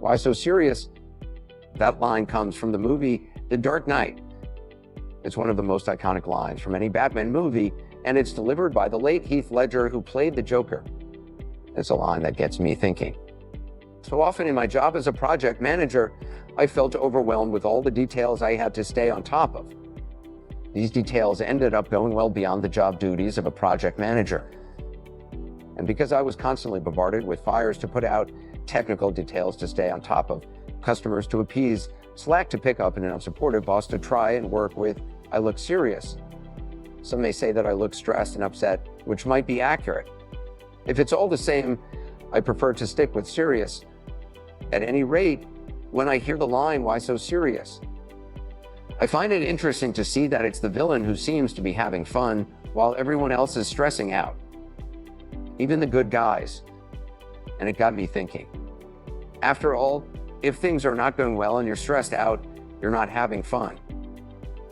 Why so serious? That line comes from the movie The Dark Knight. It's one of the most iconic lines from any Batman movie, and it's delivered by the late Heath Ledger, who played the Joker. It's a line that gets me thinking. So often in my job as a project manager, I felt overwhelmed with all the details I had to stay on top of. These details ended up going well beyond the job duties of a project manager. And because I was constantly bombarded with fires to put out, technical details to stay on top of, customers to appease, slack to pick up, and an unsupportive boss to try and work with, I looked serious. Some may say that I look stressed and upset, which might be accurate. If it's all the same, I prefer to stick with serious. At any rate, when I hear the line, why so serious? I find it interesting to see that it's the villain who seems to be having fun while everyone else is stressing out. Even the good guys. And it got me thinking. After all, if things are not going well and you're stressed out, you're not having fun.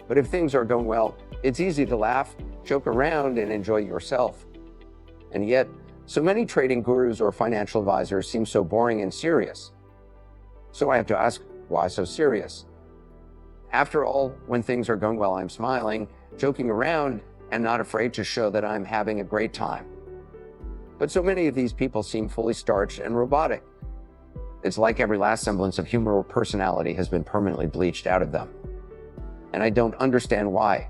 But if things are going well, it's easy to laugh, joke around, and enjoy yourself. And yet, so many trading gurus or financial advisors seem so boring and serious. So I have to ask, why so serious? After all, when things are going well, I'm smiling, joking around, and not afraid to show that I'm having a great time. But so many of these people seem fully starched and robotic. It's like every last semblance of humor or personality has been permanently bleached out of them. And I don't understand why.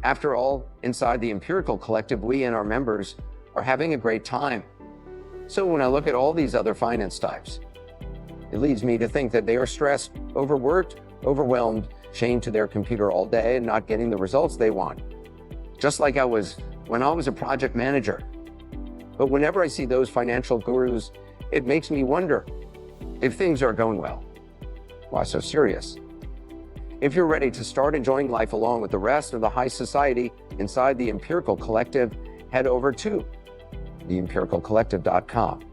After all, inside the empirical collective, we and our members are having a great time. So when I look at all these other finance types, it leads me to think that they are stressed, overworked, overwhelmed, chained to their computer all day and not getting the results they want. Just like I was when I was a project manager. But whenever I see those financial gurus, it makes me wonder, if things are going well, why so serious? If you're ready to start enjoying life along with the rest of the high society inside the Empirical Collective, head over to theempiricalcollective.com.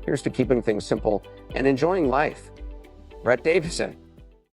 Here's to keeping things simple and enjoying life. Brett Davison.